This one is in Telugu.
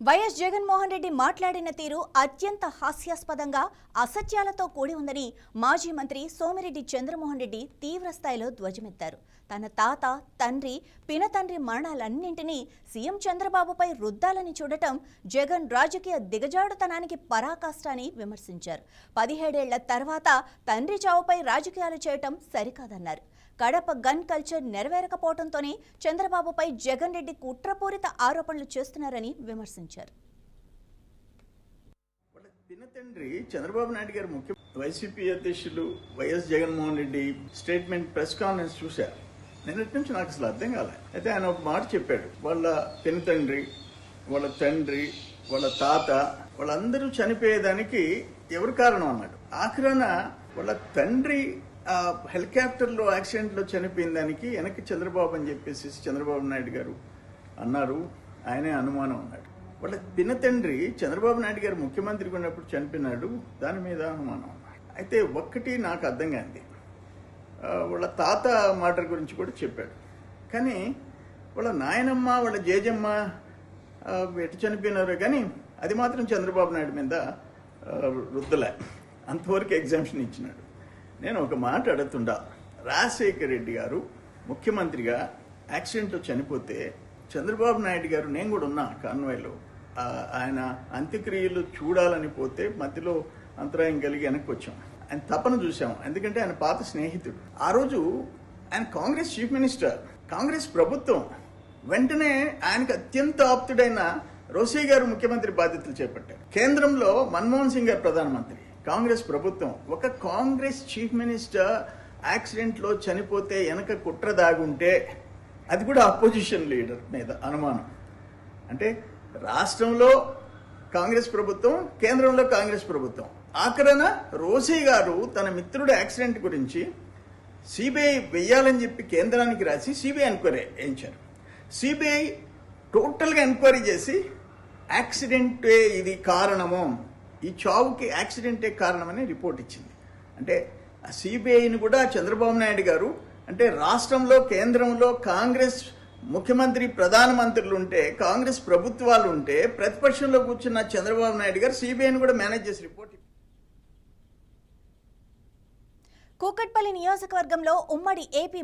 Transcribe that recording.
వైఎస్ జగన్మోహన్ రెడ్డి మాట్లాడిన తీరు అత్యంత హాస్యాస్పదంగా అసత్యాలతో కూడి ఉందని మాజీ మంత్రి సోమిరెడ్డి చంద్రమోహన్ రెడ్డి తీవ్రస్థాయిలో ధ్వజమెత్తారు. తన తాత, తండ్రి, పినతండ్రి మరణాలన్నింటినీ సీఎం చంద్రబాబుపై రుద్దాలని చూడటం జగన్ రాజకీయ దిగజాడుతనానికి పరాకాష్ట అని విమర్శించారు. 17 ఏళ్ల తర్వాత తండ్రి చావుపై రాజకీయాలు చేయటం సరికాదన్నారు. కడప గన్ కల్చర్ నెరవేరకపోవడంతోనే చంద్రబాబుపై జగన్ రెడ్డి కుట్రపూరిత ఆరోపణలు చేస్తున్నారని విమర్శించారు. పినతండ్రి చంద్రబాబు నాయుడు గారు ముఖ్య వైసీపీ అధ్యక్షులు YS Jaganmohan Reddy statement press conference చూశారు. నిన్నటి నుంచి నాకు అసలు అర్థం కాలే. అయితే ఆయన ఒక మాట చెప్పాడు. వాళ్ళ పినతండ్రి, వాళ్ళ తండ్రి, వాళ్ళ తాత వాళ్ళందరూ చనిపోయేదానికి ఎవరు కారణం అన్నాడు. ఆఖరణ వాళ్ళ తండ్రి హెలికాప్టర్ లో యాక్సిడెంట్ లో చనిపోయిన దానికి వెనక్కి చంద్రబాబు అని చెప్పేసి చంద్రబాబు నాయుడు గారు అన్నారు. ఆయనే అనుమానం అన్నాడు. వాళ్ళ పినతండ్రి చంద్రబాబు నాయుడు గారు ముఖ్యమంత్రిగా ఉన్నప్పుడు చనిపోయినాడు, దాని మీద అనుమానం అన్నాడు. అయితే ఒక్కటి నాకు అర్థం కాంది, వాళ్ళ తాత మాట గురించి కూడా చెప్పాడు. కానీ వాళ్ళ నాయనమ్మ, వాళ్ళ జేజమ్మ ఎటు చనిపోయినారు, కానీ అది మాత్రం చంద్రబాబు నాయుడు మీద రుద్దలే. అంతవరకు ఎగ్జామ్షన్ ఇచ్చినాడు. నేను ఒక మాట అడుగుతుండా, రాజశేఖర్ రెడ్డి గారు ముఖ్యమంత్రిగా యాక్సిడెంట్లో చనిపోతే చంద్రబాబు నాయుడు గారు, నేను కూడా ఉన్నా కాన్వాయ్లో, ఆయన అంత్యక్రియలు చూడాలని పోతే మధ్యలో అంతరాయం కలిగి వెనక్కి వచ్చాం. ఆయన తపన చూసాం, ఎందుకంటే ఆయన పాత స్నేహితుడు. ఆ రోజు ఆయన కాంగ్రెస్ చీఫ్ మినిస్టర్, కాంగ్రెస్ ప్రభుత్వం వెంటనే ఆయనకు అత్యంత ఆప్తుడైన రోసయ్య గారు ముఖ్యమంత్రి బాధ్యతలు చేపట్టారు. కేంద్రంలో మన్మోహన్ సింగ్ గారు ప్రధానమంత్రి. కాంగ్రెస్ ప్రభుత్వం, ఒక కాంగ్రెస్ చీఫ్ మినిస్టర్ యాక్సిడెంట్ లో చనిపోతే వెనక కుట్ర దాగుంటే అది కూడా అపోజిషన్ లీడర్ మీద అనుమానం. అంటే రాష్ట్రంలో కాంగ్రెస్ ప్రభుత్వం, కేంద్రంలో కాంగ్రెస్ ప్రభుత్వం. ఆఖరణ రోసయ్య గారు తన మిత్రుడు యాక్సిడెంట్ గురించి సిబిఐ వెయ్యాలని చెప్పి కేంద్రానికి రాసి సిబిఐ ఎంక్వైరీ వేయించారు. సిబిఐ టోటల్గా ఎంక్వైరీ చేసి యాక్సిడెంటే ఇది కారణము, ఈ చావుకి యాక్సిడెంటే కారణమని రిపోర్ట్ ఇచ్చింది. అంటే సిబిఐని కూడా చంద్రబాబు నాయుడు గారు, అంటే రాష్ట్రంలో కేంద్రంలో కాంగ్రెస్ ముఖ్యమంత్రి ప్రధానమంత్రులు ఉంటే, కాంగ్రెస్ ప్రభుత్వాలు ఉంటే, ప్రతిపక్షంలో కూర్చున్న చంద్రబాబు నాయుడు గారు సిబిఐని కూడా మేనేజ్ చేసి రిపోర్ట్. కూకట్పల్లి నియోజకవర్గంలో ఉమ్మడి ఏపీ